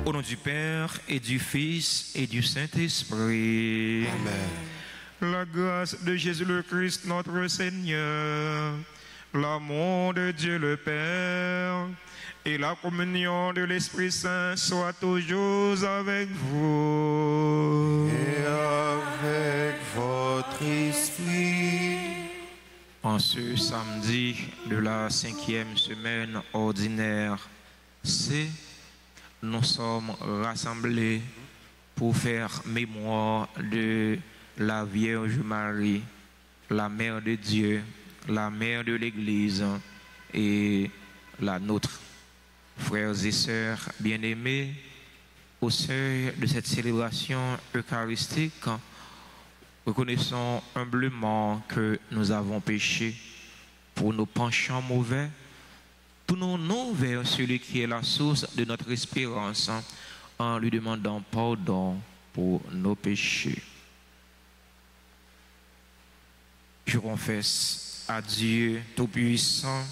Au nom du Père et du Fils et du Saint-Esprit. Amen. La grâce de Jésus le Christ, notre Seigneur, l'amour de Dieu le Père et la communion de l'Esprit Saint soient toujours avec vous. Et avec votre esprit. En ce samedi de la 5e semaine ordinaire, nous sommes rassemblés pour faire mémoire de la Vierge Marie, la Mère de Dieu, la Mère de l'Église et la nôtre. Frères et sœurs bien-aimés, au seuil de cette célébration eucharistique, reconnaissons humblement que nous avons péché pour nos penchants mauvais. Tournons-nous vers celui qui est la source de notre espérance en lui demandant pardon pour nos péchés. Je confesse à Dieu Tout-Puissant,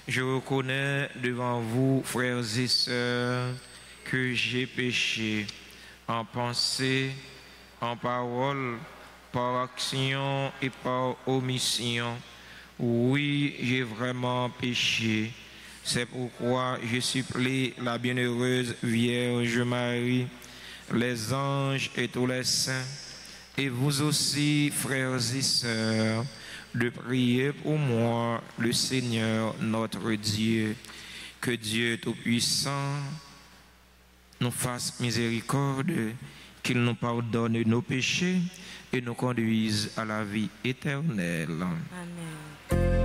je reconnais devant vous, frères et sœurs, que j'ai péché en pensée, en parole, par action et par omission. Oui, j'ai vraiment péché. C'est pourquoi je supplie la bienheureuse Vierge Marie, les anges et tous les saints, et vous aussi, frères et sœurs, de prier pour moi, le Seigneur notre Dieu. Que Dieu Tout-Puissant nous fasse miséricorde, qu'il nous pardonne nos péchés et nous conduise à la vie éternelle. Amen.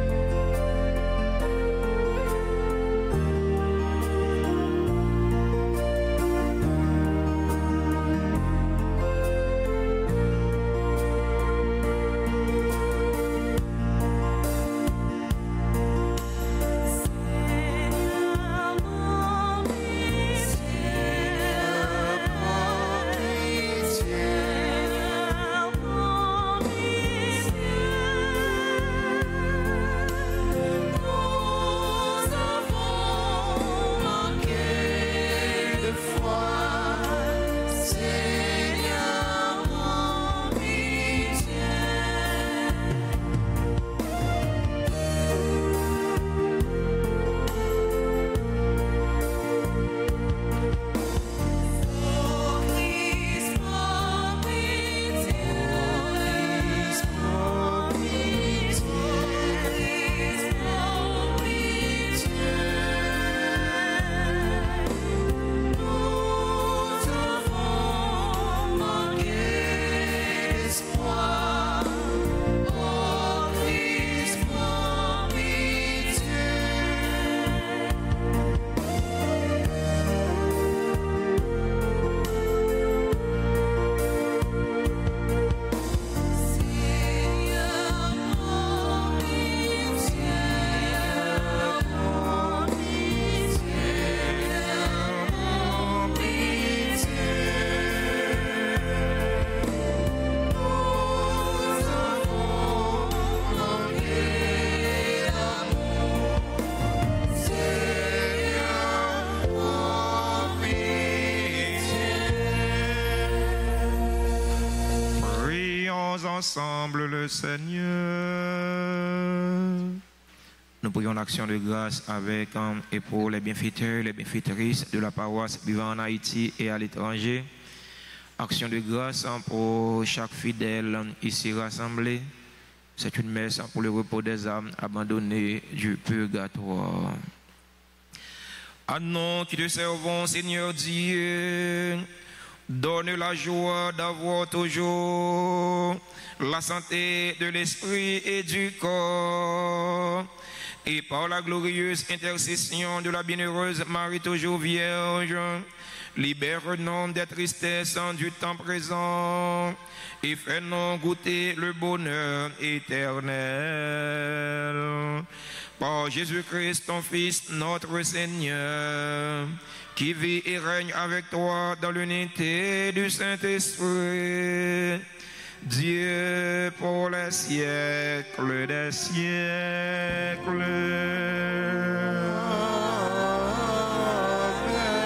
Ensemble le Seigneur. Nous prions l'action de grâce avec et pour les bienfaiteurs, les bienfaitrices de la paroisse vivant en Haïti et à l'étranger. Action de grâce pour chaque fidèle ici rassemblé. C'est une messe pour le repos des âmes abandonnées du purgatoire. À nous qui te servons, Seigneur Dieu, donne la joie d'avoir toujours la santé de l'esprit et du corps, et par la glorieuse intercession de la bienheureuse Marie toujours Vierge, libère-nous des tristesses du temps présent et fais-nous goûter le bonheur éternel. Par Jésus-Christ, ton Fils, notre Seigneur, qui vit et règne avec toi dans l'unité du Saint-Esprit, Dieu pour les siècles des siècles. Amen.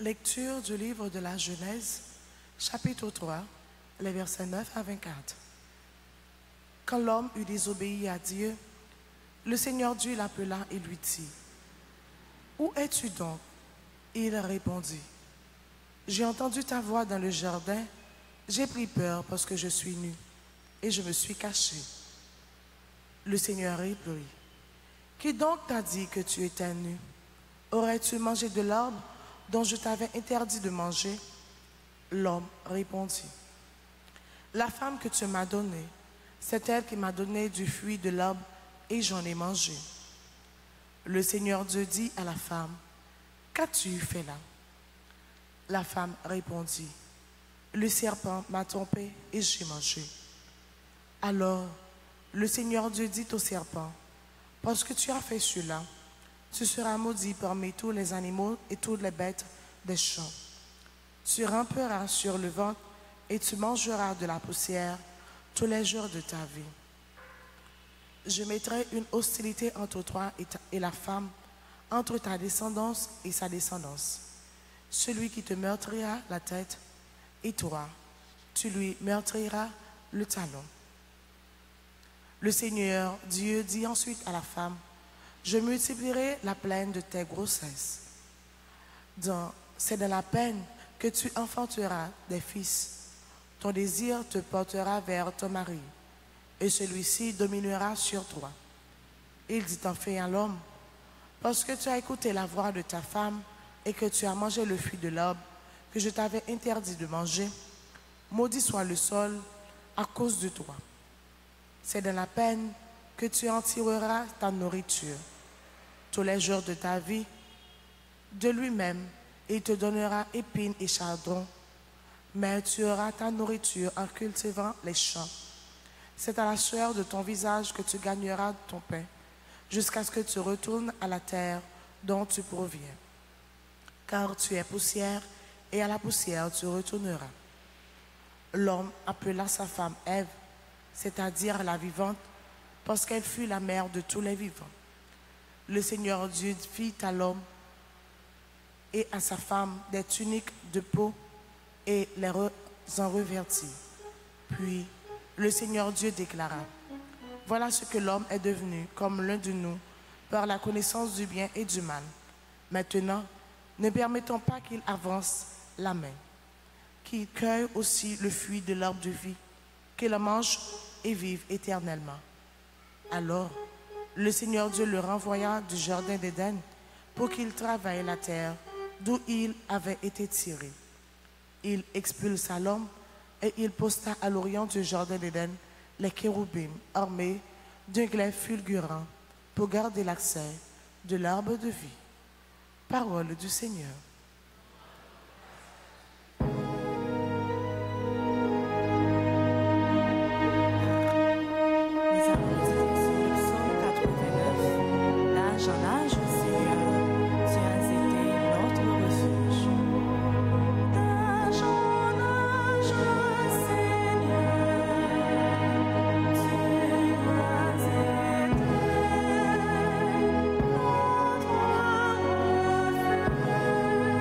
Lecture du livre de la Genèse, chapitre 3, les versets 9 à 24. Quand l'homme eut désobéi à Dieu, le Seigneur Dieu l'appela et lui dit, « Où es-tu donc ?» Il répondit, « J'ai entendu ta voix dans le jardin, j'ai pris peur parce que je suis nu, et je me suis caché. » Le Seigneur répondit, « Qui donc t'a dit que tu étais nu? Aurais-tu mangé de l'arbre dont je t'avais interdit de manger? » L'homme répondit, « La femme que tu m'as donnée, c'est elle qui m'a donné du fruit de l'arbre et j'en ai mangé. » Le Seigneur Dieu dit à la femme, « Qu'as-tu fait là ?» La femme répondit, « Le serpent m'a trompé et j'ai mangé. » Alors le Seigneur Dieu dit au serpent, « Parce que tu as fait cela, tu seras maudit parmi tous les animaux et toutes les bêtes des champs. Tu ramperas sur le ventre et tu mangeras de la poussière tous les jours de ta vie. Je mettrai une hostilité entre toi et la femme, entre ta descendance et sa descendance. Celui qui te meurtrira la tête, et toi, tu lui meurtriras le talon. » Le Seigneur Dieu dit ensuite à la femme, « Je multiplierai la plaine de tes grossesses. C'est dans la peine que tu enfanteras des fils. Ton désir te portera vers ton mari, et celui-ci dominera sur toi. » Il dit enfin à l'homme, « Parce que tu as écouté la voix de ta femme et que tu as mangé le fruit de l'arbre que je t'avais interdit de manger, maudit soit le sol à cause de toi. C'est dans la peine que tu en tireras ta nourriture. Tous les jours de ta vie, de lui-même, il te donnera épines et chardons, mais tu auras ta nourriture en cultivant les champs. C'est à la sueur de ton visage que tu gagneras ton pain, jusqu'à ce que tu retournes à la terre dont tu proviens. Car tu es poussière, et à la poussière tu retourneras. » L'homme appela sa femme Ève, c'est-à-dire la vivante, parce qu'elle fut la mère de tous les vivants. Le Seigneur Dieu fit à l'homme et à sa femme des tuniques de peau et les en revêtit. Puis le Seigneur Dieu déclara, « Voilà ce que l'homme est devenu comme l'un de nous par la connaissance du bien et du mal. Maintenant, ne permettons pas qu'il avance la main, qu'il cueille aussi le fruit de l'arbre de vie, qu'il le mange et vive éternellement. » Alors, le Seigneur Dieu le renvoya du jardin d'Éden pour qu'il travaille la terre d'où il avait été tiré. Il expulsa l'homme et il posta à l'orient du jardin d'Éden les chérubins armés d'un glaive fulgurant pour garder l'accès de l'arbre de vie. Parole du Seigneur. Notre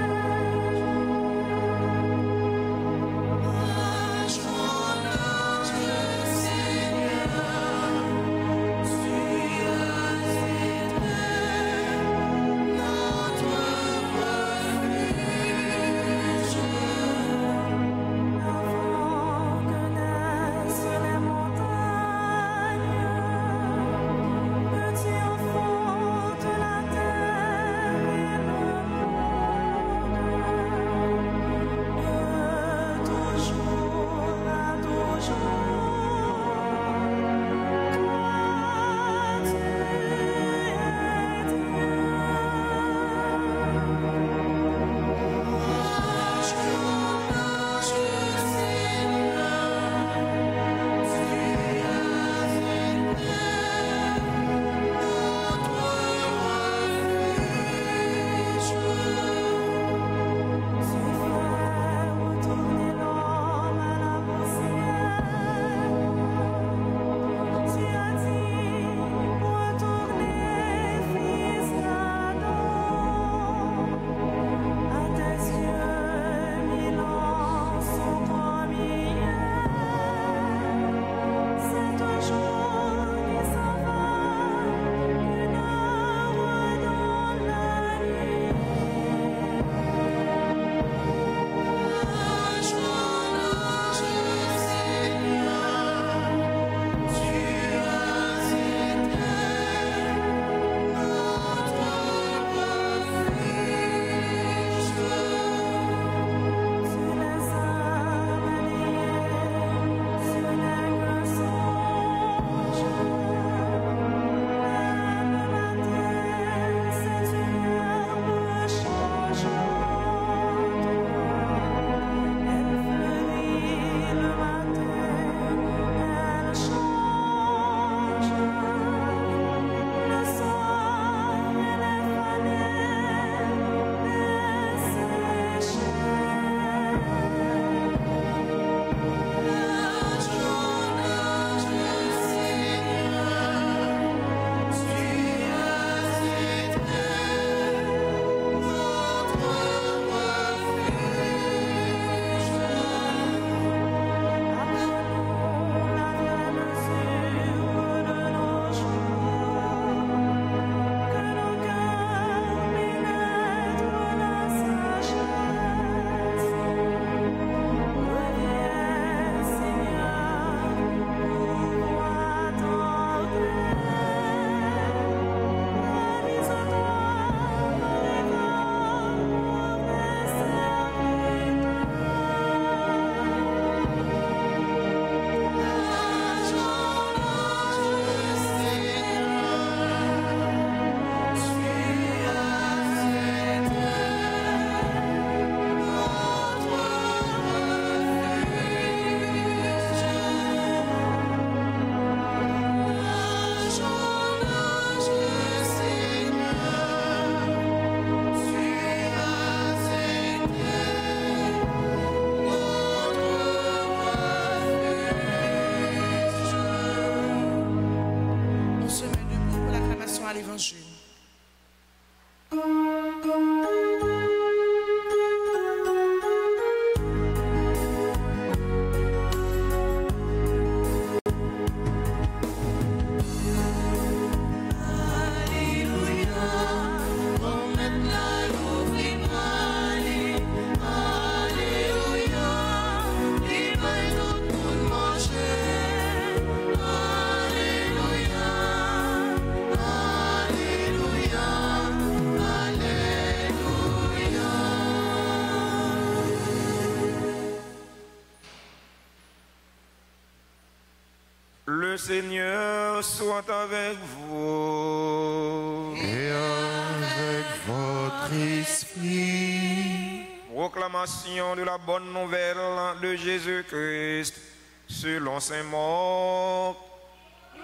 Proclamation à l'Évangile. Le Seigneur soit avec vous. Et avec votre esprit. Proclamation de la bonne nouvelle de Jésus-Christ selon saint Marc.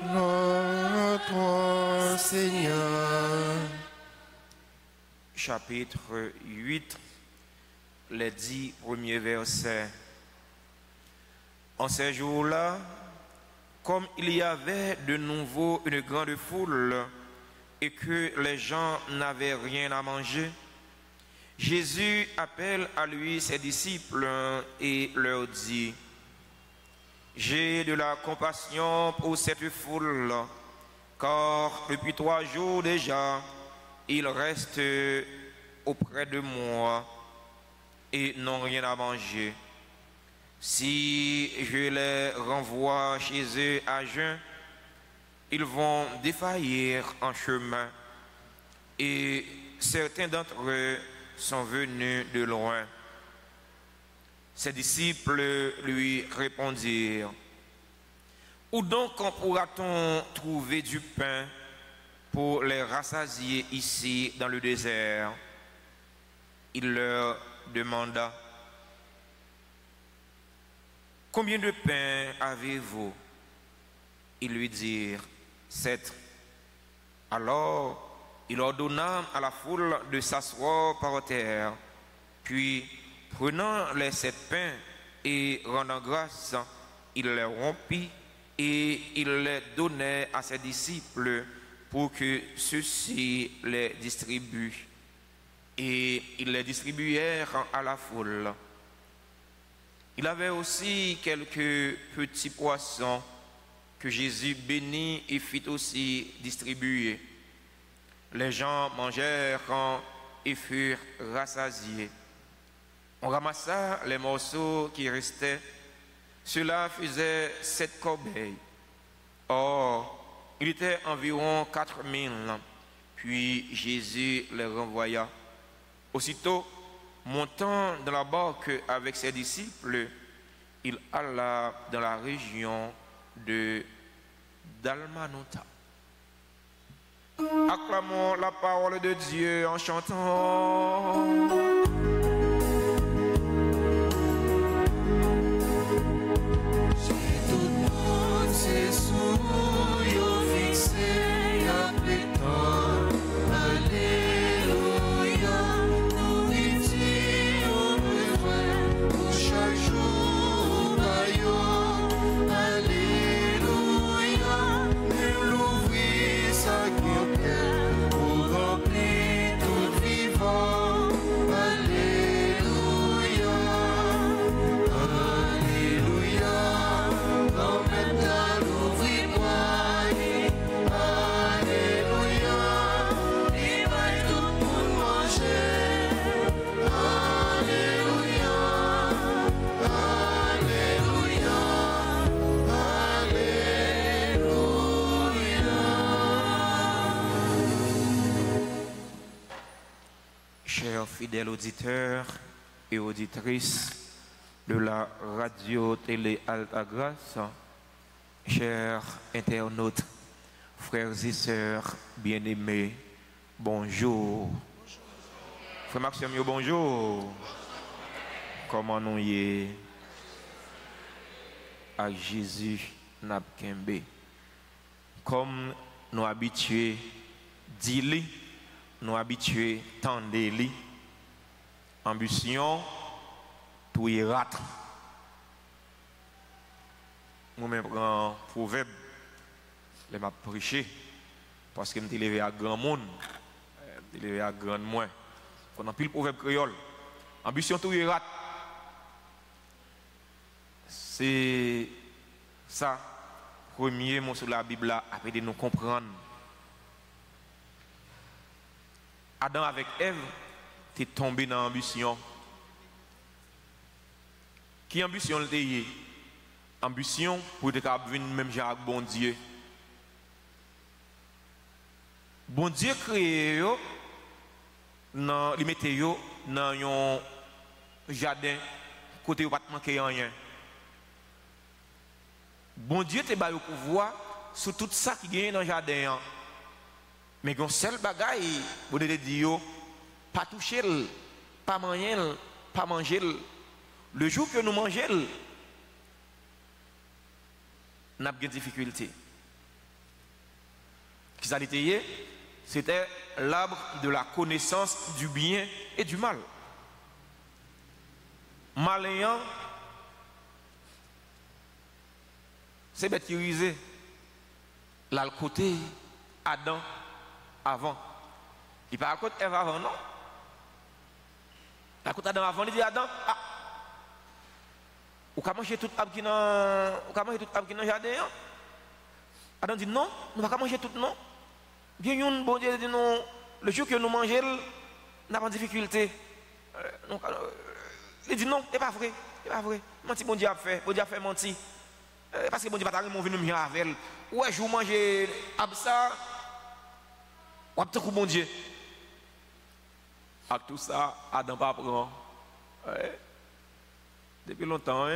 Gloire à toi, Seigneur. Chapitre 8, les 10 premiers versets. En ces jours-là, comme il y avait de nouveau une grande foule et que les gens n'avaient rien à manger, Jésus appelle à lui ses disciples et leur dit: j'ai de la compassion pour cette foule, car depuis 3 jours déjà, ils restent auprès de moi et n'ont rien à manger. Si je les renvoie chez eux à jeun, ils vont défaillir en chemin, et certains d'entre eux sont venus de loin. Ses disciples lui répondirent: où donc pourra-t-on trouver du pain pour les rassasier ici dans le désert? Il leur demanda: combien de pain avez-vous? Ils lui dirent: 7. Alors il ordonna à la foule de s'asseoir par terre, puis prenant les 7 pains et rendant grâce, il les rompit et il les donnait à ses disciples pour que ceux-ci les distribuent. Et ils les distribuèrent à la foule. Il avait aussi quelques petits poissons que Jésus bénit et fit aussi distribuer. Les gens mangèrent et furent rassasiés. On ramassa les morceaux qui restaient. Cela faisait 7 corbeilles. Or, il était environ 4000. Puis Jésus les renvoya. Aussitôt, montant dans la barque avec ses disciples, il alla dans la région de Dalmanuta. Acclamons la parole de Dieu en chantant. Fidèles auditeurs et auditrices de la radio-télé Alta Grace, chers internautes, frères et sœurs bien-aimés, bonjour. Frère Maxime, bonjour. Comment nous y est à Jésus Napkembe? Comme nous habitués, dis-le, nous habitués, tendez-le. Ambition, tout y rate. Nous-mêmes, un proverbe, les m'a prêché parce que je me suis levé à grand monde, je me suis levé à grand moins. On a pile proverbe créole. Ambition tout est rate. C'est ça, premier mot sur la Bible là, après de nous comprendre. Adam avec Ève, tu es tombé dans l'ambition. Qui ambition le y ambition pour te venir même avec bon Dieu. Bon Dieu créé yo, il mettait yo dans un jardin côté où pas manquer rien. Bon Dieu te ba yo pouvoir sur tout ça qui gagne dans le jardin. Mais gon seul bagaille, bon Dieu dit yo, pas toucher, pas manger. Le jour que nous mangeons, nous avons des difficultés. Qui ça l'était? C'était l'arbre de la connaissance du bien et du mal. Malin, c'est bêtisé. Là, le côté Adam avant. Il parle à côté Ève avant, non? La côté Adam avant, il dit Adam, ah, ou manger tout arbre qui dans le jardin? Adam dit non, nous ne pouvons pas manger tout, non. Bien, bon Dieu dit non, le jour que nous mangeons, nous avons des difficultés. Il dit non, ce n'est pas vrai, c'est pas vrai. Menti, bon Dieu a fait menti. Parce que bon Dieu va t'arriver, mon venu me avec elle. Ouais, je vous mange ça, ou tout coup bon Dieu. Avec tout ça, Adam pas prend. Depuis longtemps,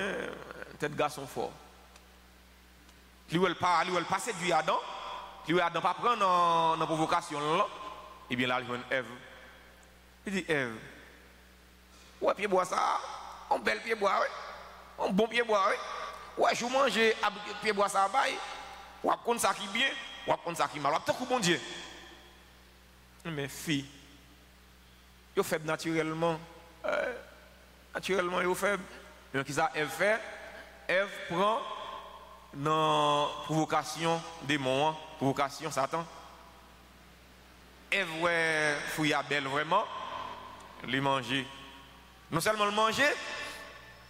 tête garçon fort. Lui elle pas séduit Adam, lui Adam pas prendre dans la provocation là. Et bien là il joue Ève. Il dit Ève, ouais pied bois ça, un bel pied bois, un bon pied bois, ouais je mange pied bois ça bail, ou apprendre ça qui bien, ou apprendre ça qui mal, ou tout coup bon Dieu. Mais fille, yo faible naturellement, yo faible. Donc, qu'est-ce qu'elle fait? Ève prend dans la provocation démon, provocation Satan. Ève, ouais, fouille à belle vraiment, lui manger. Non seulement le manger,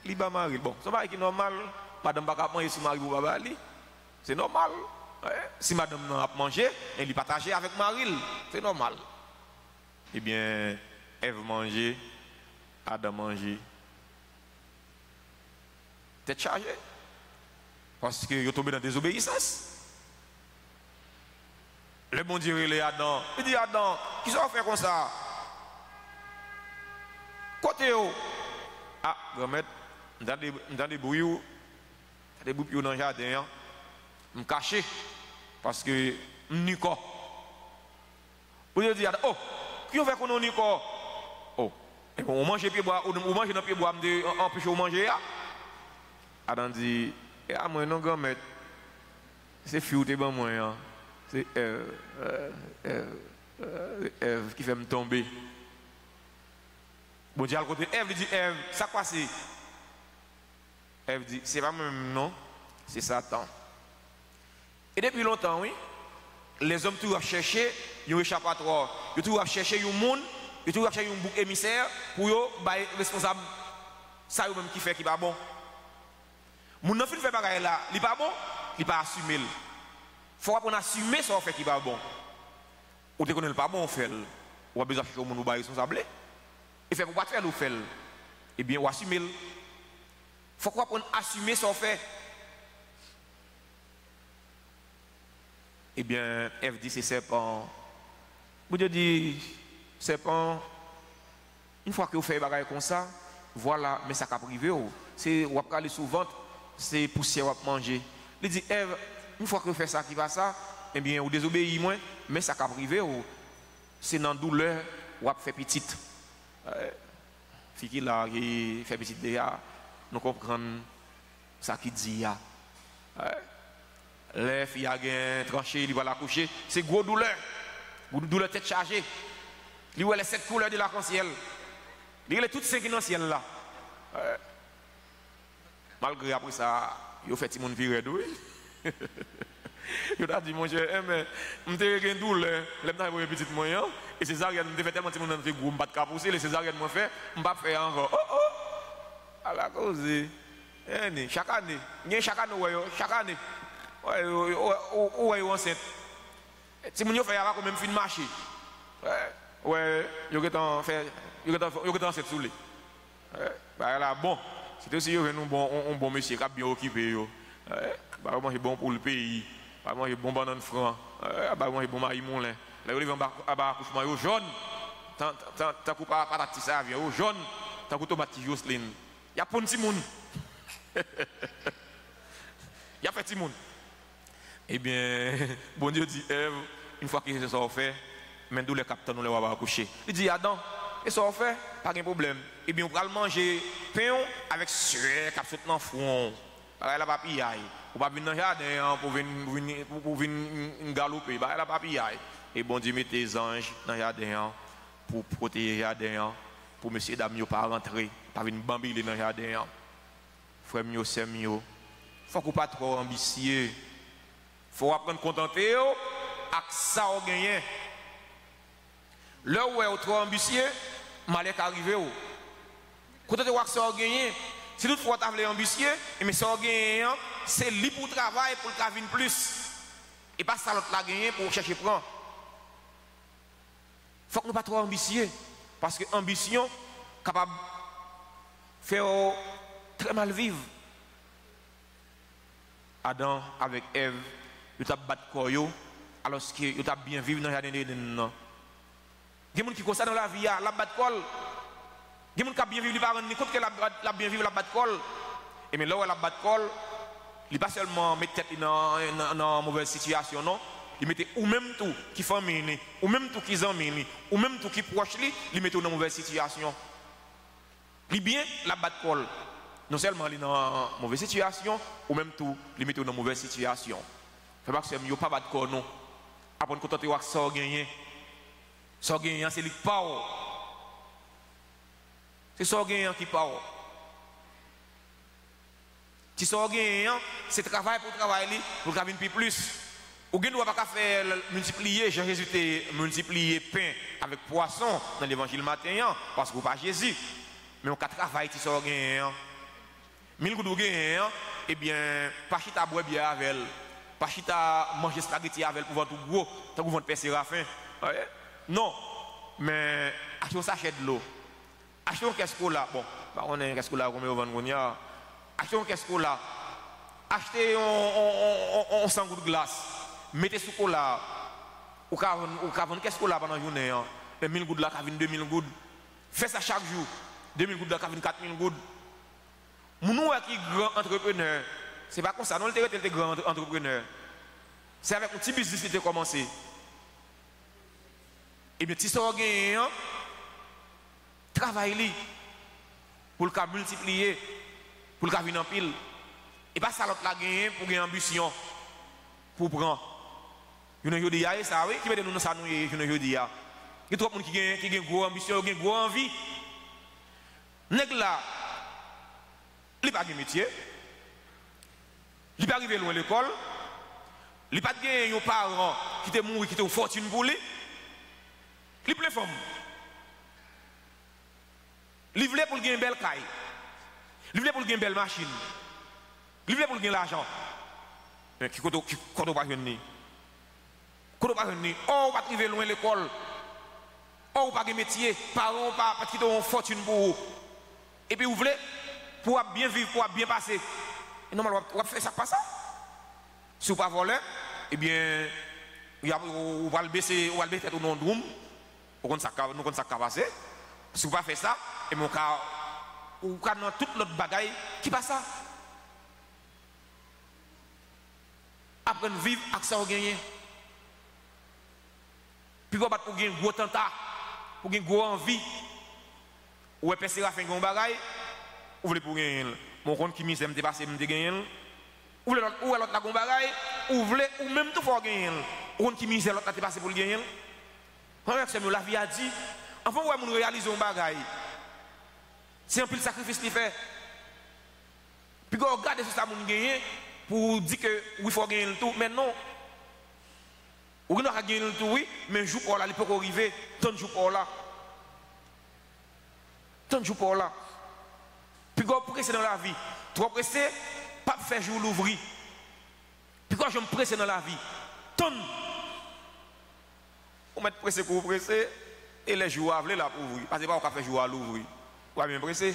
il va marier. Bon, c'est pas normal. Madame ne va pas manger si mari ou pas. C'est normal. Ouais. Si madame n'a pas mangé, elle lui partage avec Marie. C'est normal. Eh bien, Ève manger, Adam manger. Tête chargée. Parce que vous tombé dans la désobéissance. Le bon Dieu, il est Adam. Il dit Adam, qui ça fait comme ça? Côté où? Ah, grand-mère, dans des bruits, dans le jardin, je me cache. Parce que je suis Nico. Vous dites Adam, oh, qui fait qu'on est Nico? Oh, on mange pied bois, on mange dans pied bois, on empêche de manger. Adam dit, ah moi non grand-mère, c'est fou t'es bon moi, c'est Ève qui fait me tomber. Bon Dieu à côté, Ève dit Ève, ça quoi c'est? Ève dit, c'est pas même non, c'est Satan. Et depuis longtemps, oui, les hommes toujours cherché un échappatoire, ils toujours cherché un monde, ils toujours cherché un bouc émissaire pour eux, responsable, ça eux même qui fait qui pas bon. Mon enfant fait bagaille là, il pas bon, il pas assumer. Faut qu'on assume ça fait qui pas bon. Ou te connaît pas bon on fait. Ou a besoin que mon nous ba responsable. Et fait pour pas faire nous faire. Eh bien, ou assumer. Faut qu'on assumer ça fait. Eh bien, Ève dit c'est serpent. Vous Dieu dit serpent. Une fois que vous faites bagaille comme ça, voilà, mais ça qu'a privé c'est ou aller souvent c'est poussière à manger. Il dit Ève, une fois que vous faites ça qui va ça, eh bien vous désobéissez moins, mais ça qu'a privé c'est dans douleur ou à faire petite. Fille qui là qui fait petite déjà, nous comprenons ça qui dit les filles a gain tranché, il va la coucher, c'est gros douleur tête chargée. Il voit les 7 couleurs de l'arc-en-ciel. Il est toutes 5 dans le ciel là. Malgré après ça, il a fait tout le monde virer d'où. Je t'ai dit, mon cher, mais je suis une douleur, je suis un petit moyen, et césarienne, je fait tellement de monde dans groupe, je ne peux pas pousser, les césariennes, je fais, je ne peux pas faire encore. Oh oh! À la cause, chaque année, chaque année, où est enceinte? Si mon fait quand même fin de marché, ouais, il y a enceinte sous les. Là, bon, c'est aussi un bon monsieur qui a bien occupé. Bah moi c'est bon pour le pays, bah moi c'est bon banane franc, bah moi c'est bon maï moulin. Là ils vont à accouchement yo jaune, tant coup pas patate ça vient jaune, tant coup tomate Jocelyne. Y a pon Simon. Y a fait Simon. Eh bien, bon Dieu dit Ève, une fois que c'est ça fait, maintenant les capteurs nous les va accoucher. Il dit Adam, et ça fait, pas de problème. Eh bien on va manger pain avec sueur qui saute dans le front. La papillaille. Ou pas venir dans le jardin pour venir galoper. La papillaille. Et bon Dieu met des anges dans le jardin pour protéger le jardin, pour monsieur dame ne pas rentrer, pas venir bambiller dans le jardin. Frère mio, c'est mio. Faut qu'on pas trop ambitieux. Faut apprendre à contenter avec ça on gagne. Là où est trop ambitieux, malheur arrivé. Contenter avec ça on gagne. Si toutefois tu as ambitieux, mais ça gagne, c'est libre pour travail pour le travail plus. Et pas ça l'autre la gagner pour chercher prendre. Il faut que nous ne soyons pas trop ambitieux. Parce que l'ambition est capable de faire très mal vivre. Adam avec Ève, ils ont battu le corps, alors qu'ils ont bien vivre dans le jardin d'Éden. Il y a des gens qui sont comme ça dans la vie, ils ont battu le corps. Il y a des gens qui bien vivre, ils ne rendent compte que la bien vivre, la batte col. Et mais là où la batte col, il ne pas seulement mettre tête dans une mauvaise situation, non. Il mettait ou même tout qui famille, ou même tout qui amis, ou même tout qui proche, il mettait dans une mauvaise situation. Il bien la batte col. Non seulement il est dans une mauvaise situation, ou même tout, il mettait dans une mauvaise situation. Fait pas que c'est mieux pas battre col, non. Après, quand tu as ça gagné, c'est lui qui parle. C'est ça qui parle. Si ça c'est travail pour travailler, pour gagner plus. Ou bien nous pas faire multiplier, Jésus a multiplié pain avec poisson dans l'évangile matin, parce que pas Jésus. Mais on travaille si ça gagne. 1000 gouttes gagne, eh bien, pas chita boire bien avec elle. Pas chita manger spaghetti avec elle pour voir tout gros, tant que vous faire séraphin. Non, mais achetez un sachet de l'eau. Achetez un casque là, bon, on a un casque là, combien on vend. Achetez un casque là, achetez un 100 gouttes de glace, mettez sous cola, ou qu'avant casque là pendant la journée, 1000 gouttes là, 2000 gouttes. Faites ça chaque jour, 2000 gouttes là, 4000 gouttes. Mon nom qui est grand entrepreneur, c'est pas comme ça, non, il était grand entrepreneur. C'est avec un petit business qui a commencé. Et bien, si ça gagne, travaille pour le cas multiplier, pour le cas venir en pile. Et pas ça l'autre la gagner pour gagner ambition, pour prendre. Il y a une chose ça, oui, qui veut nous ça nous il y a une chose. Il y a trop de monde qui gagne une grosse ambition, qui a une grosse envie. Nèg là, il n'a pas de métier, il n'est pas arrivé loin de l'école, il n'a pas de parents qui te mouru, qui te fortune pour lui, il est plein de femmes. Il voulait pour gagner une belle caille, il voulait pour gagner une belle machine, il voulait pour gagner l'argent. Mais qui compte pas venir? Quand pas venir, oh, pas arriver loin de l'école, oh, pas de métier, parents pas qui te une fortune pour vous. Et puis vous voulez pour bien vivre, pour bien passer. Et normalement, on va faire ça pas ça. Si vous ne pas voler, eh bien, on va le baisser, on va le baisser au nom de room. Nous compte ça passer. Si vous ne pas faire ça, et mon cas, ou dans toute l'autre bagaille, qui passe ça? Apprendre à vivre avec ça, on gagne. Puis vous pour gagner un gros tenta, pour gagner une grosse envie. Ou est pensé à faire un bagaille, ou voulez pour gagner. Mon compte qui m'est dépassé, m'te gagner. Ou l'autre la gon bagaille, ou voulez ou même tout faut gagner. Ou compte qui m'est l'autre la dépassé pour le gagner. Regarde la vie a dit, enfin ouais mon réaliser un bagaille. C'est un peu le sacrifice qu'il fait. Puis quand on regarde ce que ça mon gagner pour dire que il faut gagner tout, mais non, Ou qui n'a pas gagné le tout, oui, mais jour pour là, il peut arriver, tant de jours pour là. Tant de jours pour là. Puis quand on presse dans la vie, trop pressé, pas faire jour l'ouvrir. Puis quand je me presse dans la vie, tant. On met pressé pour presser, et les jours à là pour ouvrir. Parce que pas on peut faire jour à l'ouvrir. On va bien presser.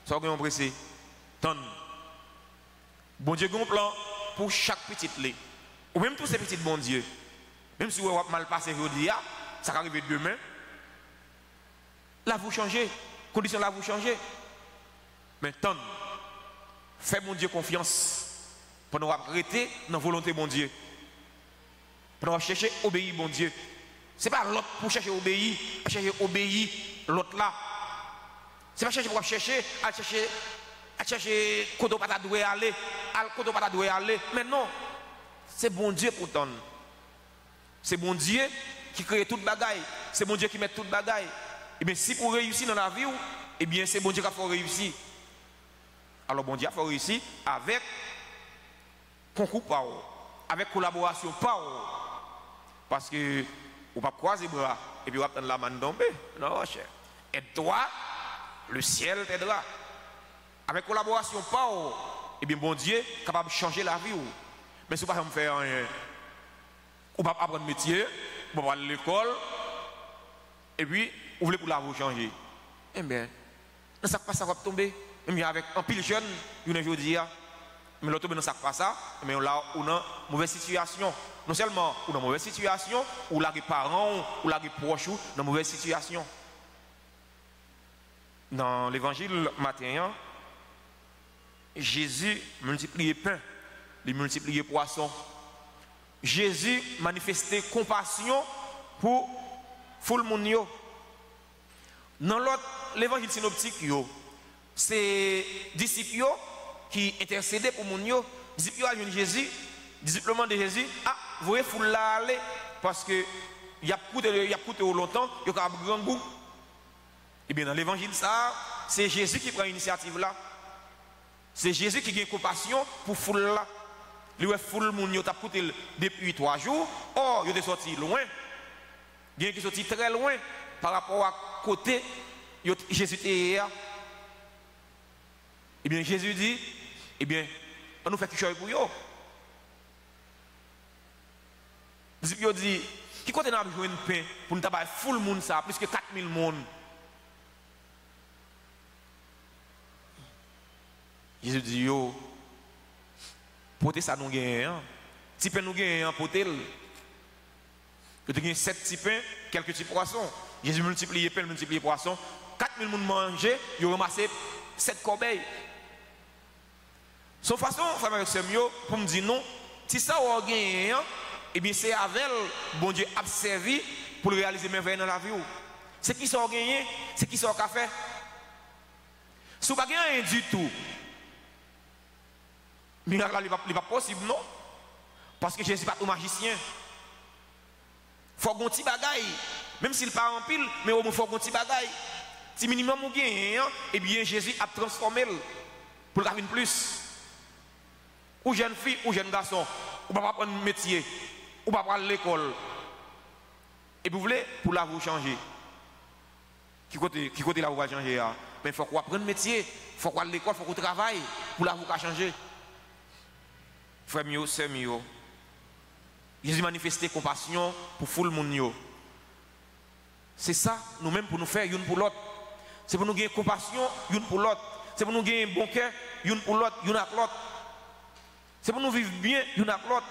Ça va pressé. Tant. Bon Dieu a un plan pour chaque petite lait. Ou même tous ces petits bon Dieu. Même si vous avez mal passé aujourd'hui, ça va arriver demain. Là, vous changez. Condition là, vous changez. Mais tant, fais mon Dieu confiance. Pour nous arrêter dans la volonté de mon Dieu. Pour nous chercher obéir mon Dieu. Ce n'est pas l'autre pour chercher obéir, l'autre là. Ce n'est pas chercher pour chercher, à chercher côté pas doit aller, côté pas doit aller. Mais non, c'est bon Dieu pour ton. C'est bon Dieu qui crée toute bagaille. C'est bon Dieu qui met toute bagaille. Et bien si pour réussir dans la vie, eh bien c'est bon Dieu qui a fait réussir. Alors bon Dieu a fait réussir avec concours par avec collaboration par parce que on va croiser les bras et puis on va attendre la main tomber. Non, cher. Aide-toi, le ciel t'aidera. Avec collaboration par et bien bon Dieu est capable de changer la vie. Mais si vous ne pouvez pas faire rien, ou pas apprendre un métier, vous allez à l'école, et puis vous voulez pour la vous changer. Eh bien, ça passe, ça va tomber. Et bien avec un pile jeune, il y a un jour, mais l'autre tombe dans ça passe ça, mais là on a une mauvaise situation. Non seulement on a une mauvaise situation, ou là les parents, ou là les proches, dans une mauvaise situation. Dans l'évangile matin, Jésus multipliait pain, il multipliait poisson. Jésus manifestait compassion pour tout le monde. Dans l'autre, l'évangile synoptique, c'est disciples qui intercédaient pour les gens. Disciples à Jésus, disciples de Jésus, ah, vous voyez, il faut l'aller parce que il y a coûté longtemps, il y a un grand goût. Et bien dans l'évangile, ça, c'est Jésus qui prend l'initiative là. C'est Jésus qui a compassion pour foule là. Lui a foule moun yo t'a coûté depuis 3 jours. Oh, il est sorti loin. Il est sorti très loin par rapport à côté Jésus était. Eh bien Jésus dit, eh bien, on nous fait quelque chose pour eux. Il dit, qui côté n'a besoin de pain pour nous tabac full monde ça, plus que 4000 monde. Jésus dit, yo, portez ça nous gagne. Si pain nous gagne, portez. Vous avez 7 petits pains, quelques petits poissons. Jésus multiplie pain, multiplie poissons. 4000 monde manger, ils ont ramassé 7 corbeilles. Son façon, frère et sœur, pour me dire non, si ça on gagne, eh bien c'est avec bon Dieu a servi pour réaliser mes veilles dans la vie. C'est qui ça on gagne, c'est qui ça on a fait. Si vous n'avez rien du tout, miracle n'est pas possible, non? Parce que Jésus n'est pas un magicien. Il faut un petit bagaille. Même s'il n'est pas en pile, mais au moins il faut un petit bagaille. Si minimum vous gagnez, eh bien Jésus a transformé pour le faire plus. Ou jeune fille, ou jeune garçon, ou pas prendre un métier, ou pas prendre l'école. Et vous voulez, pour là vous changer. Qui côté là vous va changer? Mais il faut qu'on apprenne un métier, il faut qu'on aille à l'école, il faut qu'on travaille, pour là vous changer. Frère mio, sœur mio, Jésus manifestait compassion pour tout le monde. C'est ça, nous-mêmes, pour nous faire une pour l'autre. C'est pour nous gagner compassion, une pour l'autre. C'est pour nous gagner un bon cœur, une pour l'autre, une avec l'autre. C'est pour nous vivre bien, une avec l'autre.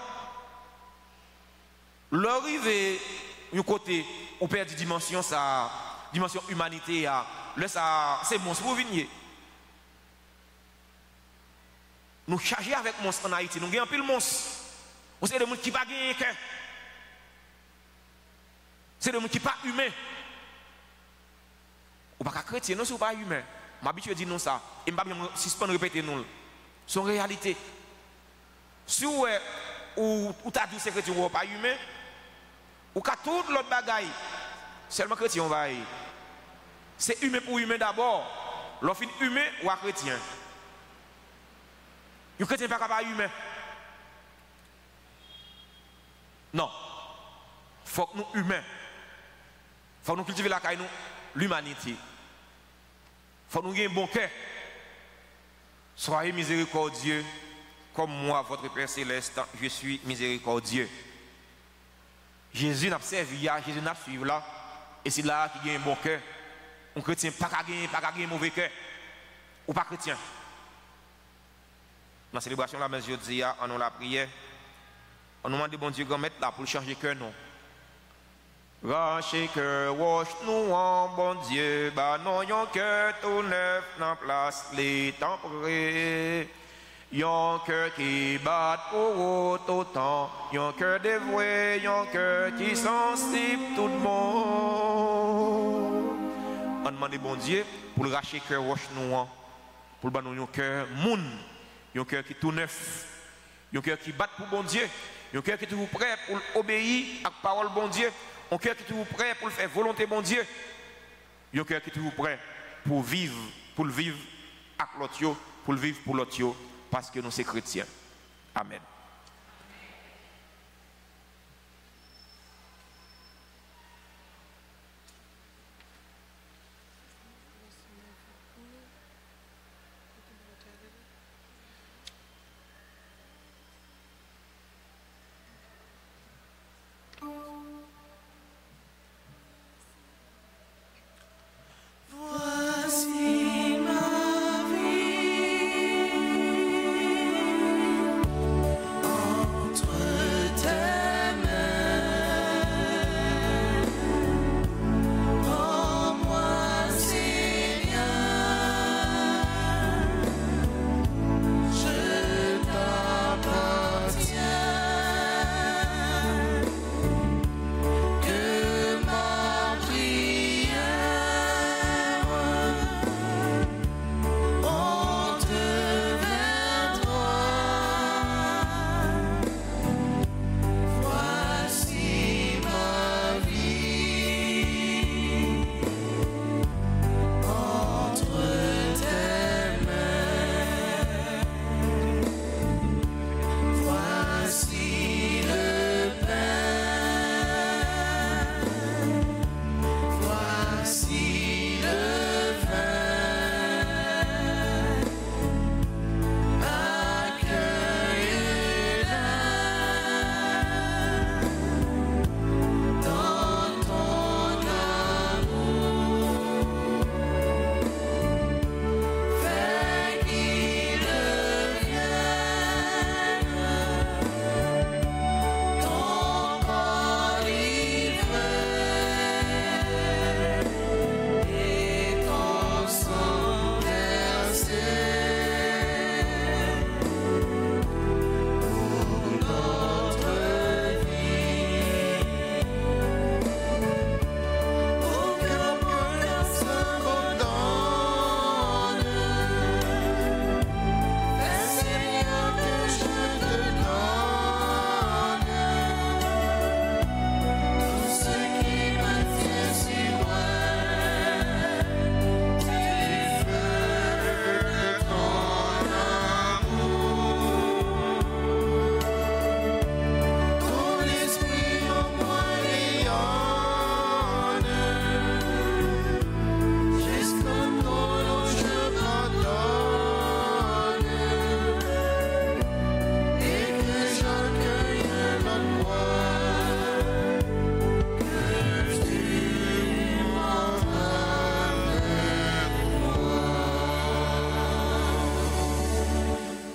L'arrivée, un côté, on perd une dimension, ça, dimension humanité, là, ça, c'est monstre pour venir. Nous charger avec monstre en Haïti, nous gagnons un peu le monstre. C'est des gens qui ne pas gagner cœur. C'est des gens qui ne sont pas humains. Ou pas chrétien, non, c'est pas humain. Je m'habitue à dire non ça. Et je ne vais pas suspendre répéter non. C'est une réalité. Si vous avez dit que chrétien ou pas humain, ou qu'à toute l'autre bagaille, seulement chrétien on va y. C'est humain pour humain d'abord. L'offre humain ou à chrétien. Le chrétien n'est pas capable humain. Non. faut que nous humains, faut que nous cultiver la caille, l'humanité. Faut que nous ayons un bon cœur. Soyez miséricordieux, comme moi, votre Père Céleste, je suis miséricordieux. Jésus n'a pas servi, Jésus n'a pas suivi là, et c'est là qu'il y a un bon cœur. Un chrétien pas qu'à gagner un mauvais cœur, ou pas chrétien. Dans la célébration, la messe jeudi, on a la prière. On nous demande bon Dieu grand mettre là pour changer cœur non. Racher cœur, wash nous en bon Dieu, bah non yon cœur tout neuf dans place les temporés. Yon cœur qui bat pour autant, yon cœur dévoué, yon cœur qui sensible tout le monde. On demande bon Dieu pour racher cœur, wash nous en, pour bah non yon cœur moun, yon cœur qui tout neuf, yon cœur qui bat pour bon Dieu. Un cœur qui est toujours prêt pour obéir à la parole bon Dieu. Un cœur qui est toujours prêt pour faire volonté bon Dieu. Un cœur qui est toujours prêt pour vivre avec l'autre, pour le vivre pour l'autre, parce que nous sommes chrétiens. Amen.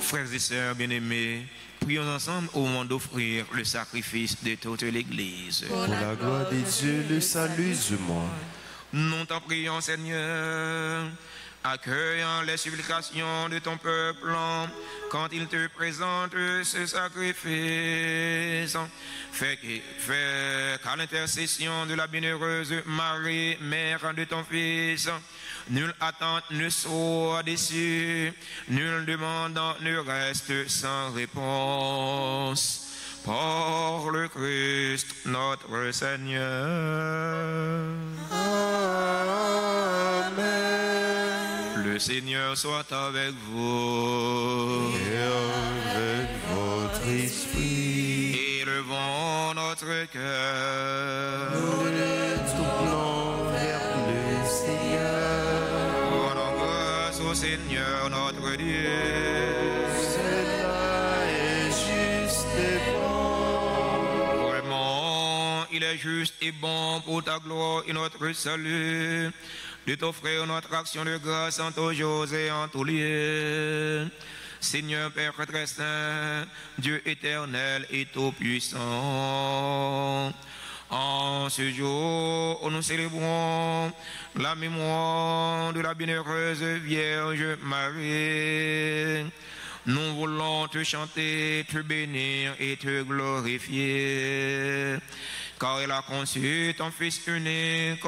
Frères et sœurs bien-aimés, prions ensemble au moment d'offrir le sacrifice de toute l'Église. Pour la gloire de Dieu, le salut du monde. Nous t'en prions, Seigneur, accueillant les supplications de ton peuple quand il te présente ce sacrifice. Fais qu'à l'intercession de la bienheureuse Marie, mère de ton Fils, nulle attente ne soit déçue, nulle demande ne reste sans réponse. Par le Christ notre Seigneur. Amen. Le Seigneur soit avec vous. Et avec votre esprit. Élevons notre notre cœur. Nous nous tournons vers le Seigneur. Rendons grâce au Seigneur notre Dieu. Cela est juste et bon. Vraiment, il est juste et bon pour ta gloire et notre salut de t'offrir notre action de grâce en tous jours et en tous lieux. Seigneur Père très saint, Dieu éternel et tout-puissant, en ce jour où nous célébrons la mémoire de la bienheureuse Vierge Marie, nous voulons te chanter, te bénir et te glorifier, car elle a conçu ton Fils unique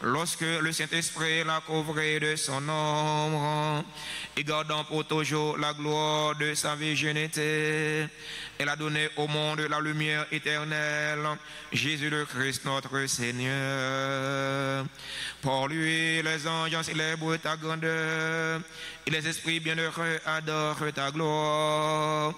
lorsque le Saint-Esprit l'a couvré de son ombre, et gardant pour toujours la gloire de sa virginité, elle a donné au monde la lumière éternelle, Jésus le Christ notre Seigneur. Pour lui, les anges célèbrent ta grandeur, et les esprits bienheureux adorent ta gloire.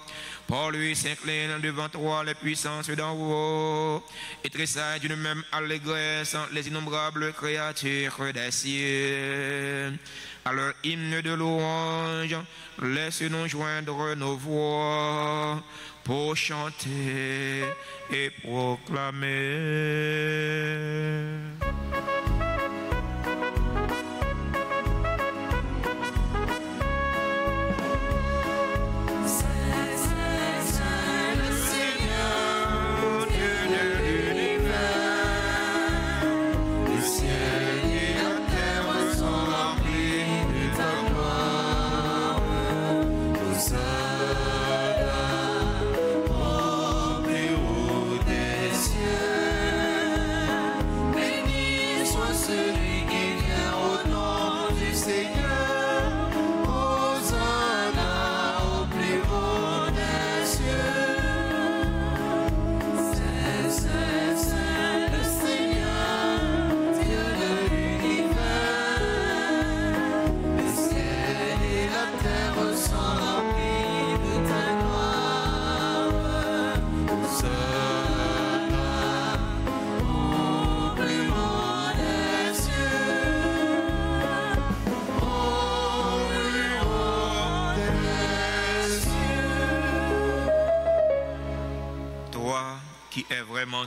Pour lui s'inclinent devant toi les puissances d'en haut, et tressaillent d'une même allégresse les innombrables créatures des cieux. À leur hymne de louange, laisse-nous joindre nos voix pour chanter et proclamer.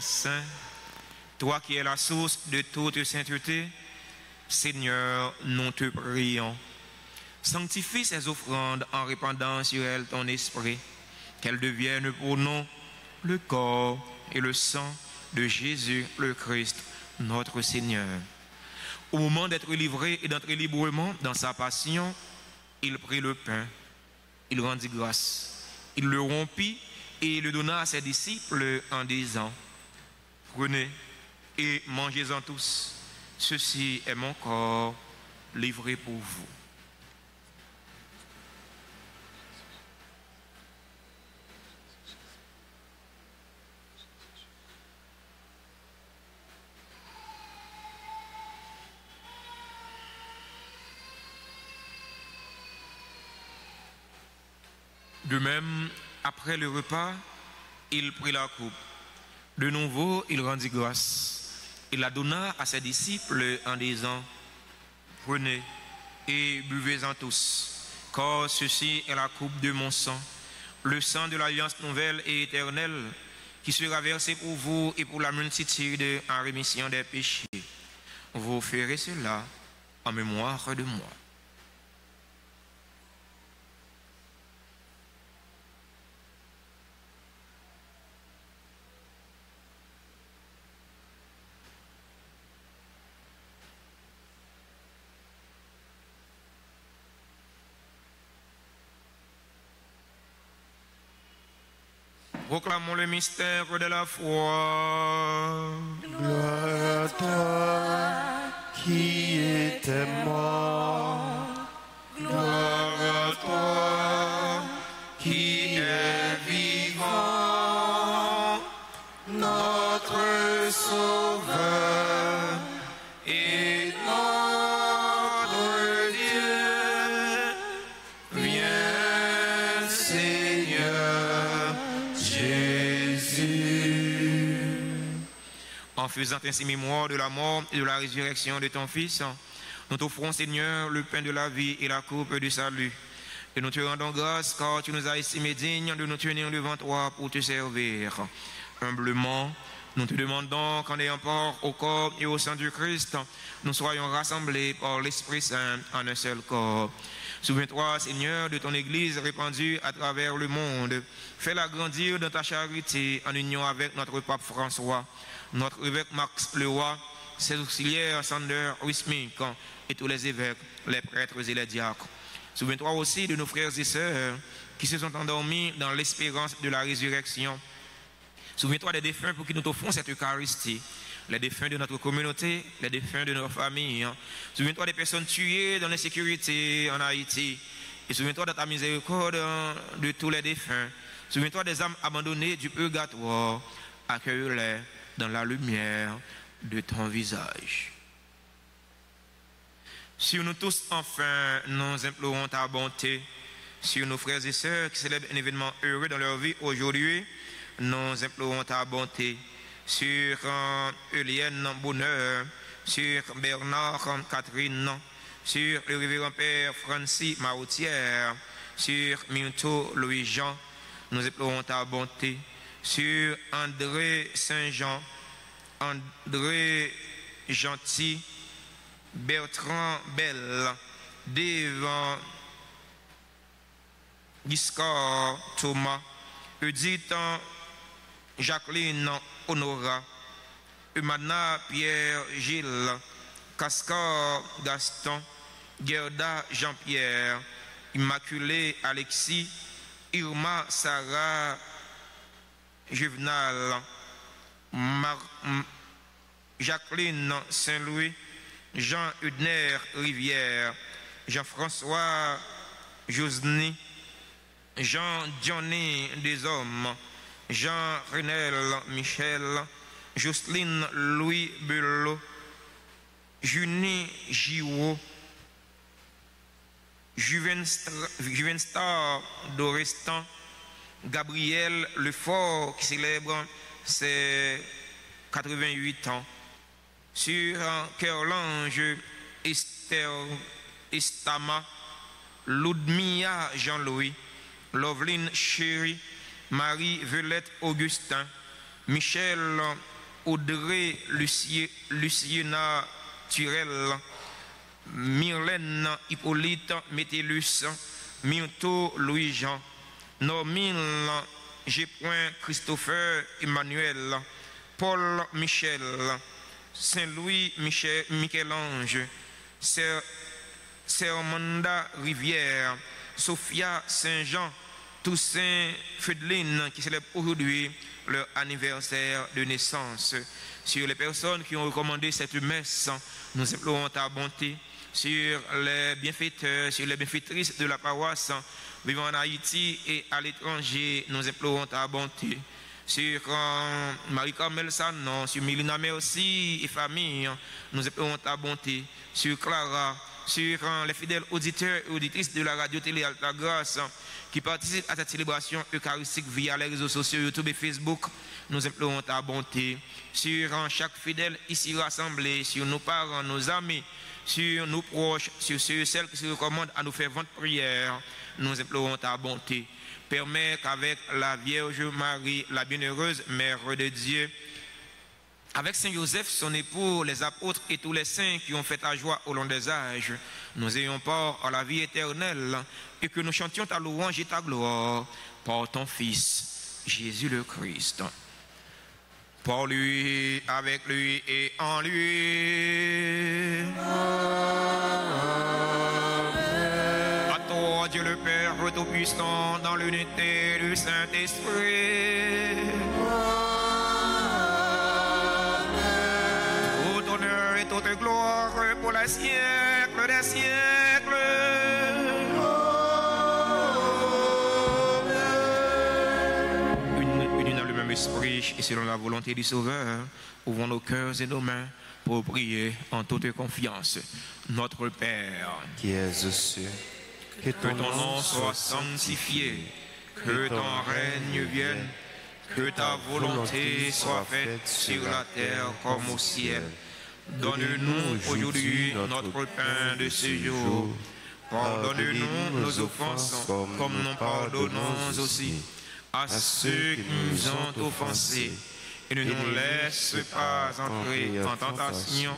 Saint, toi qui es la source de toute sainteté, Seigneur, nous te prions. Sanctifie ces offrandes en répandant sur elles ton esprit, qu'elles deviennent pour nous le corps et le sang de Jésus le Christ, notre Seigneur. Au moment d'être livré et d'entrer librement dans sa passion, il prit le pain, il rendit grâce, il le rompit et le donna à ses disciples en disant: prenez et mangez-en tous. Ceci est mon corps livré pour vous. De même, après le repas, il prit la coupe. De nouveau, il rendit grâce. Il la donna à ses disciples en disant: prenez et buvez-en tous, car ceci est la coupe de mon sang, le sang de l'alliance nouvelle et éternelle, qui sera versé pour vous et pour la multitude en rémission des péchés. Vous ferez cela en mémoire de moi. Proclamons le mystère de la foi. Gloire à toi qui étais mort. Gloire à toi qui es vivant, Notre Sauveur et notre Dieu. Viens, Seigneur Jésus. faisant ainsi mémoire de la mort et de la résurrection de ton Fils, nous t'offrons, Seigneur, le pain de la vie et la coupe du salut. Et nous te rendons grâce car tu nous as estimés dignes de nous tenir devant toi pour te servir. Humblement, nous te demandons qu'en ayant part au corps et au sang du Christ, nous soyons rassemblés par l'Esprit Saint en un seul corps. Souviens-toi, Seigneur, de ton Église répandue à travers le monde. Fais-la grandir dans ta charité en union avec notre pape François, notre évêque Max Leroy, ses auxiliaires Sander Wismink et tous les évêques, les prêtres et les diacres. Souviens-toi aussi de nos frères et sœurs qui se sont endormis dans l'espérance de la résurrection. Souviens-toi des défunts pour qui nous t'offrons cette Eucharistie, les défunts de notre communauté, les défunts de nos familles. Souviens-toi des personnes tuées dans l'insécurité en Haïti. Et souviens-toi de ta miséricorde de tous les défunts. Souviens-toi des âmes abandonnées du purgatoire. Accueille-les dans la lumière de ton visage. Sur nous tous, enfin, nous implorons ta bonté. Sur nos frères et sœurs qui célèbrent un événement heureux dans leur vie aujourd'hui, nous implorons ta bonté. Sur Eulienne Bonheur, sur Bernard Catherine, sur le révérend Père Francis Maroutière, sur Minto Louis-Jean, nous implorons ta bonté. Sur André Saint-Jean, André Gentil, Bertrand Bell, Dave Giscard Thomas, Edith Jacqueline Honora, Eumana Pierre Gilles, Cascar Gaston, Gerda Jean-Pierre, Immaculée Alexis, Irma Sarah Juvenal, Jacqueline Saint-Louis, Jean Hudner Rivière, Jean-François Josny, Jean Johnny Deshommes, Jean Renel Michel, Jocelyne Louis Belot, Junie Giraud, Juvenstar Dorestan, Gabriel Lefort qui célèbre ses 88 ans. Sur Kerlange Esther Estama, Ludmilla Jean-Louis, Loveline Chéri, Marie Violette Augustin, Michel Audrey Luciena Turel, Myrlène Hippolyte Métellus, Myrto Louis-Jean, Normine G. Christopher Emmanuel, Paul Michel, Saint-Louis Michel-Ange, Sermanda Rivière, Sophia Saint-Jean, Toussaint Fedeline qui célèbre aujourd'hui leur anniversaire de naissance. Sur les personnes qui ont recommandé cette messe, nous implorons ta bonté. Sur les bienfaiteurs, sur les bienfaitrices de la paroisse vivant en Haïti et à l'étranger, nous implorons ta bonté. Sur Marie-Carmel Sanon, sur Milina Merci et famille, nous implorons ta bonté. Sur Clara, sur les fidèles auditeurs et auditrices de la radio-télé Alta Grâce qui participent à cette célébration eucharistique via les réseaux sociaux YouTube et Facebook, nous implorons ta bonté. Sur chaque fidèle ici rassemblé, sur nos parents, nos amis, sur nos proches, sur ceux et celles qui se recommandent à nous faire vente prière, nous implorons ta bonté. Permets qu'avec la Vierge Marie, la bienheureuse Mère de Dieu, avec Saint Joseph, son époux, les apôtres et tous les saints qui ont fait ta joie au long des âges, nous ayons part à la vie éternelle et que nous chantions ta louange et ta gloire par ton Fils, Jésus le Christ. Par lui, avec lui et en lui. Amen. À toi, Dieu le Père Tout-Puissant, dans l'unité du Saint-Esprit. Tout honneur et toute gloire pour les siècles des siècles. Esprit et selon la volonté du Sauveur, ouvrons nos cœurs et nos mains pour prier en toute confiance. Notre Père, qui es aux cieux, que ton nom soit sanctifié, que ton règne vienne, Que ta volonté soit faite sur la terre comme au ciel. Donne-nous aujourd'hui notre pain de ce jour. Pardonne-nous nos offenses comme nous pardonnons aussi à ceux qui nous ont offensés. Et ne nous laisse pas entrer en tentation,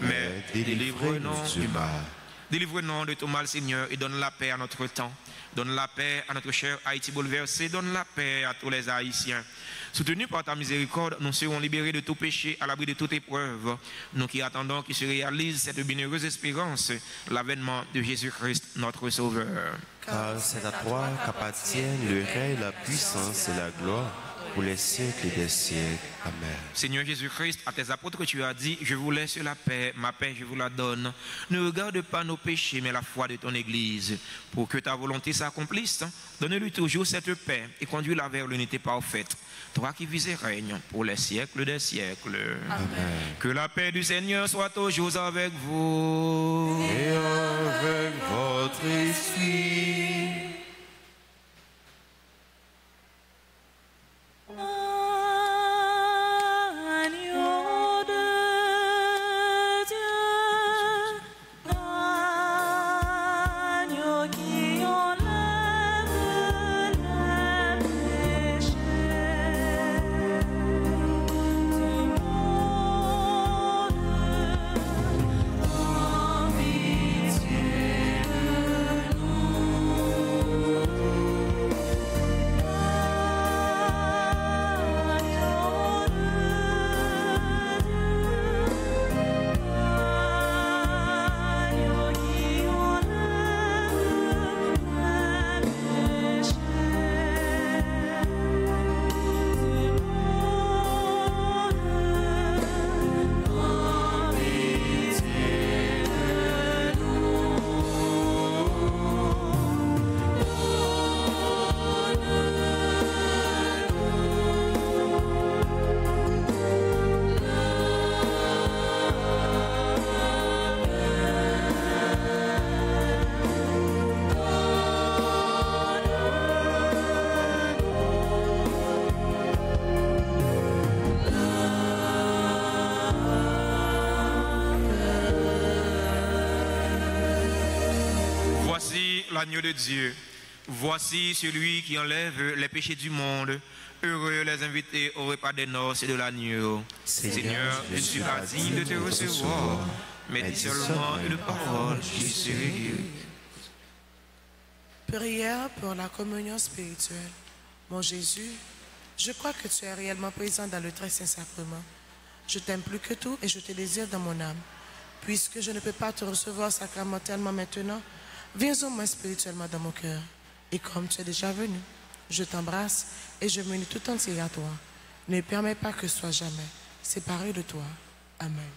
mais délivre-nous du mal. Délivre-nous de tout mal, Seigneur, et donne la paix à notre temps. Donne la paix à notre cher Haïti bouleversé. Donne la paix à tous les Haïtiens. Soutenus par ta miséricorde, nous serons libérés de tout péché, à l'abri de toute épreuve. Nous qui attendons qu'il se réalise cette bienheureuse espérance, l'avènement de Jésus-Christ, notre Sauveur. Car c'est à toi qu'appartiennent le règne, la puissance et la gloire pour les siècles des siècles. Amen. Seigneur Jésus-Christ, à tes apôtres tu as dit, je vous laisse la paix, ma paix je vous la donne. Ne regarde pas nos péchés, mais la foi de ton Église. Pour que ta volonté s'accomplisse, donne-lui toujours cette paix et conduis-la vers l'unité parfaite. Toi qui vis et règnes pour les siècles des siècles. Amen. Que la paix du Seigneur soit toujours avec vous. Et avec votre esprit. L'agneau de Dieu. Voici celui qui enlève les péchés du monde. Heureux les invités au repas des noces et de l'agneau. Seigneur, je suis pas digne de te recevoir, mais dis seulement une parole, je serai guéri. Prière pour la communion spirituelle. Mon Jésus, je crois que tu es réellement présent dans le très saint sacrement. Je t'aime plus que tout et je te désire dans mon âme. Puisque je ne peux pas te recevoir sacramentellement maintenant, viens au moins spirituellement dans mon cœur. Et comme tu es déjà venu, je t'embrasse et je m'unis tout entier à toi. Ne permets pas que je sois jamais séparé de toi. Amen.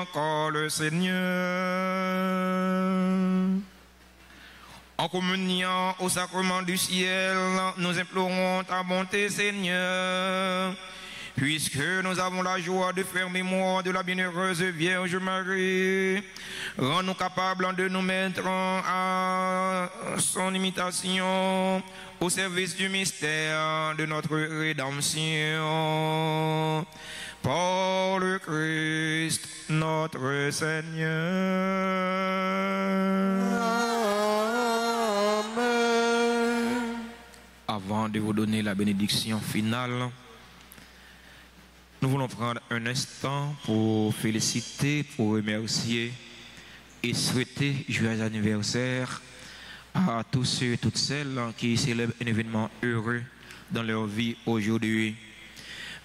encore le Seigneur. En communiant au sacrement du ciel, nous implorons ta bonté, Seigneur. Puisque nous avons la joie de faire mémoire de la bienheureuse Vierge Marie, rends-nous capables de nous mettre à son imitation au service du mystère de notre rédemption. Par le Christ, notre Seigneur. Amen. Avant de vous donner la bénédiction finale, nous voulons prendre un instant pour féliciter, pour remercier et souhaiter joyeux anniversaire à tous ceux et toutes celles qui célèbrent un événement heureux dans leur vie aujourd'hui.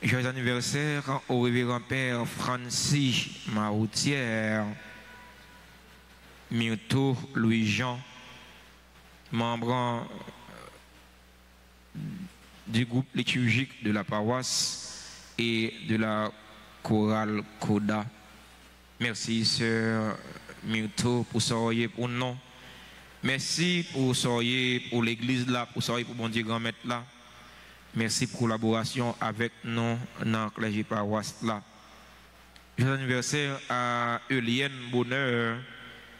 Joyeux anniversaire au révérend Père Francis Maroutière, Myrto Louis-Jean, membre du groupe liturgique de la paroisse et de la chorale Coda. Merci, sœur Myrto, pour soyez pour nous. Merci pour soyez pour l'église là, pour soyez pour bon Dieu grand maître là. Merci pour collaboration avec nous dans le clergé paroisse là. Joyeux anniversaire à Eulienne Bonheur,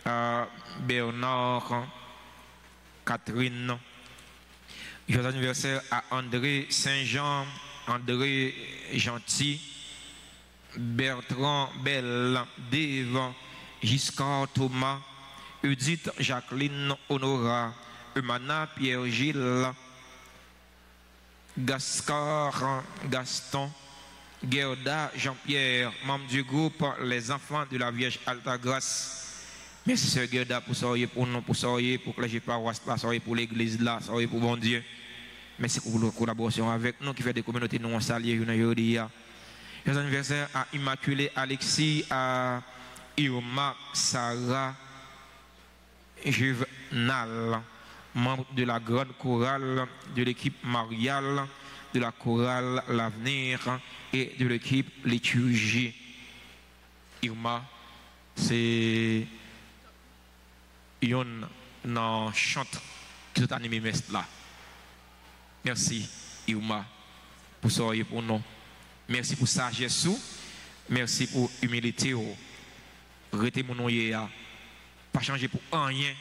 à Bernard, Catherine. Joyeux anniversaire à André Saint-Jean, André Gentil, Bertrand Bell, Dave, Giscard Thomas, Edith Jacqueline Honora, Eumana Pierre-Gilles, Gascar Gaston, Gerda Jean-Pierre, membre du groupe Les Enfants de la Vierge Alta Grâce. Merci, sœur Gerda, pour soyez pour nous, pour soyez pour que les paroisses là, soyez pour l'église là, soyez pour bon Dieu. Merci pour la collaboration avec nous qui fait des communautés nous installées aujourd'hui. Joyeux anniversaire à Immaculée Alexis, à Irma Sarah Juvenal, membre de la grande chorale de l'équipe mariale, de la chorale L'Avenir et de l'équipe liturgie. Irma, c'est une chante qui est animée là. Merci, Irma, pour soyez pour nous. Merci pour sagesse. Merci pour humilité. Restez mon nom, pas changer pour rien,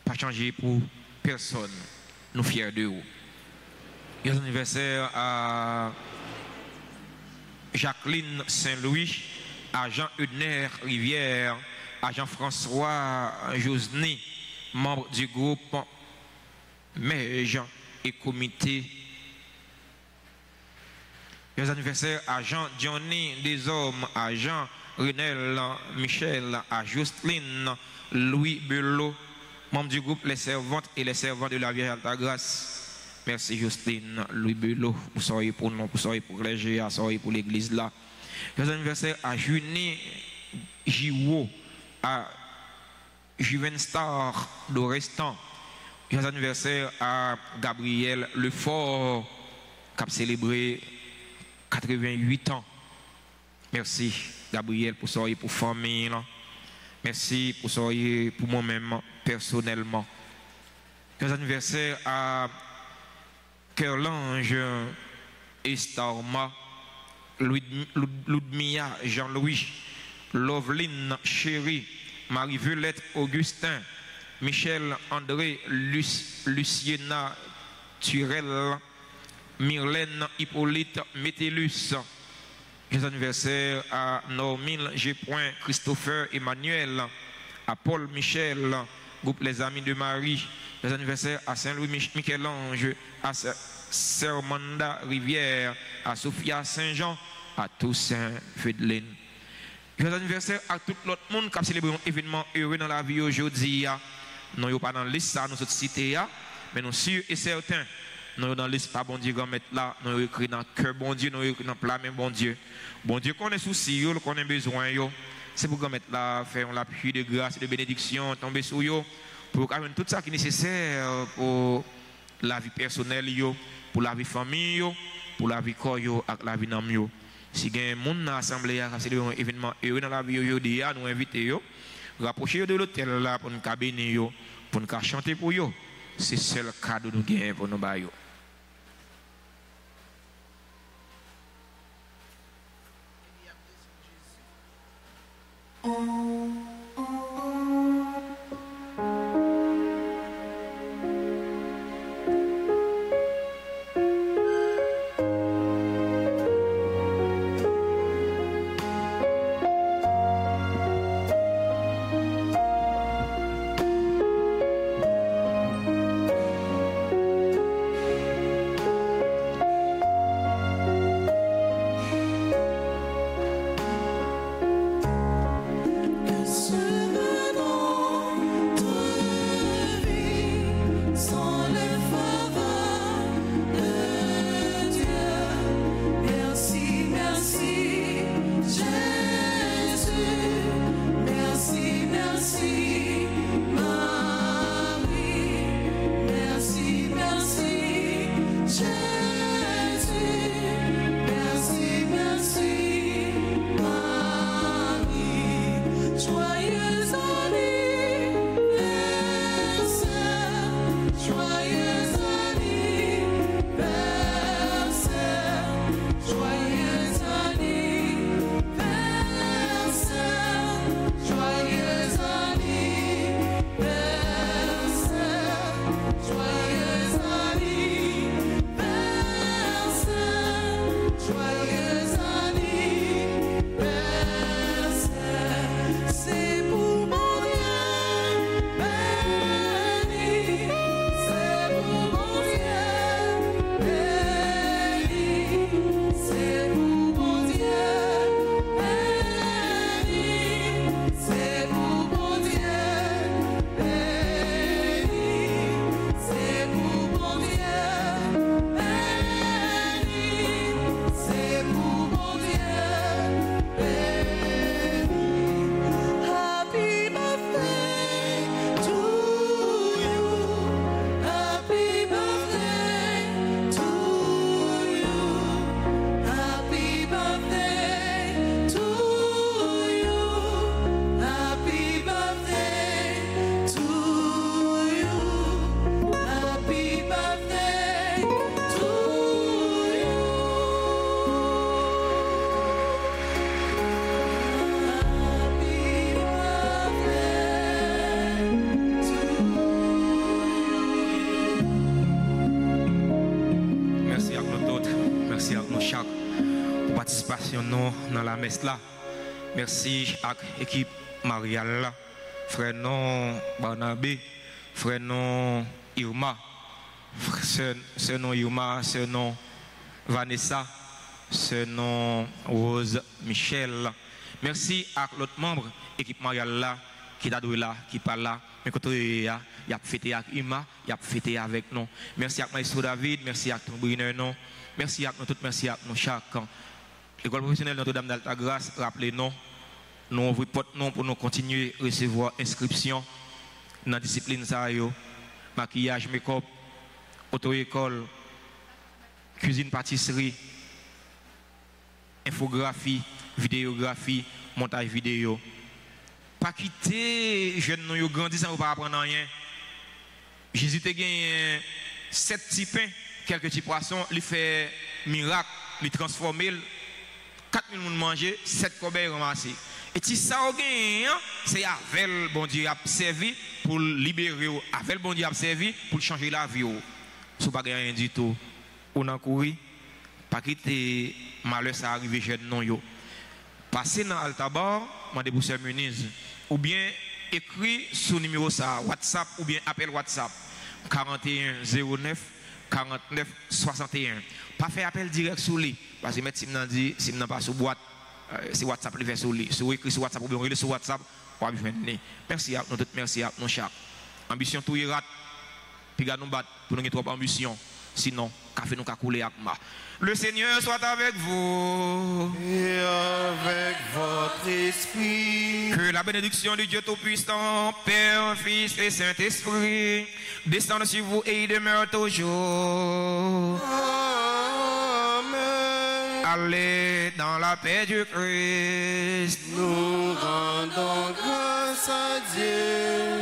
pas changer pour personne. Nous fiers de vous. Joyeux anniversaire à Jacqueline Saint-Louis, à Jean-Eudner Rivière, à Jean-François Josny, membre du groupe Mège et comité. Joyeux anniversaire à Jean Johnny Deshommes, à Jean Renel Michel, à Justine Louis Belot, membre du groupe Les Servantes et les Servants de la Vierge Alta Grâce. Merci Justine Louis Belot, vous soyez pour nous, vous soyez pour le clergé, vous soyez pour l'église là. Joyeux anniversaire à Junie Giwo, à Juvenstar d'Orestan. Joyeux anniversaire à Gabriel Lefort, qui a célébré 88 ans. Merci Gabriel pour soyez pour famille. Merci pour soyez pour moi-même personnellement. Joyeux anniversaire à Kerlange Estarma, Ludmilla Jean-Louis, Loveline Chéri, Marie-Violette Augustin, Michel André Luciena Turel, Myrlène Hippolyte Métellus. Joyeux anniversaire à Normine G. Christopher Emmanuel, à Paul Michel, groupe Les Amis de Marie. Joyeux anniversaire à Saint-Louis Michel-Ange, à Sermanda Rivière, à Sophia Saint-Jean, à Toussaint Fedeline. Joyeux anniversaire à tout l'autre monde qui a célébré un événement heureux dans la vie aujourd'hui. Nous ne sommes pas dans la liste, nous sommes cités, mais nous sommes sûrs et certains. Nous sommes dans la liste, pas bon Dieu, grand maître là. Nous sommes écrits dans le cœur, bon Dieu, nous sommes écrits dans le plat, même bon Dieu. Bon Dieu, qu'on ait souci, qu'on ait besoin, c'est pour grand maître là, faire l'appui de grâce et de bénédiction, tomber sur eux, pour amener tout ça qui est nécessaire pour la vie personnelle, pour la vie famille, pour la vie corps et la vie dans Si il y a un monde dans l'assemblée, c'est un événement heureux dans la vie, nous invitons, rapprochez de l'hôtel là pour nous cabiner, pour nous chanter pour eux. C'est le seul cadeau que nous gagnons pour nous bailler. Dans la messe là. Merci à l'équipe Marielle, frère non Barnabé, frère non Irma, sœur non Irma, sœur non Vanessa, sœur non Rose Michel. Merci à l'autre membre équipe Marielle là qui est là, qui parle là, mais quand il a fêté avec Irma, il a fêté avec nous. Merci à Maestro David, merci à ton Brunner non, merci à nous tous, merci à nous chacun. L'école professionnelle Notre-Dame d'Altagrace, rappelez-nous, nous ouvrons porte pour nous continuer à recevoir inscription dans la discipline maquillage, make-up, auto-école, cuisine, pâtisserie, infographie, vidéographie, montage vidéo. Pas quitter jeunes nous grandis sans pas apprendre rien. Jésus a gagné 7 petits pains, quelques petits poissons, il fait miracle, il transforme 4000 personnes manger, 7 cobayes ramassés. Et si ça c'est avec le bon Dieu a servi pour libérer, avec le bon Dieu a servi pour changer la vie. Si vous n'avez pas rien du tout, on a couru, pas quitter malheur ça arrive jeune non yo. Passez dans Altabar, mandez pour Sœur Muniz, ou bien écrit sous numéro ça, WhatsApp ou bien appel WhatsApp 41 09 49 61. Pas faire appel direct sur lui, parce que si vous dit si vous pas sur boîte, c'est WhatsApp qui fait sur lui. Si vous écrivez sur WhatsApp ou bien sur WhatsApp, on va venir. Merci à nous tous, merci à nous chaque. Ambition tout y rate, puis nous battre pour nous trop ambition. Sinon, café nous couler avec moi. Le Seigneur soit avec vous. Et avec votre esprit. Que la bénédiction du Dieu Tout-Puissant, Père, Fils et Saint-Esprit, descende sur vous et demeure toujours. Amen. Allez dans la paix du Christ. Nous rendons grâce à Dieu.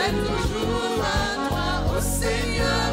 Toujours à toi, ô Seigneur.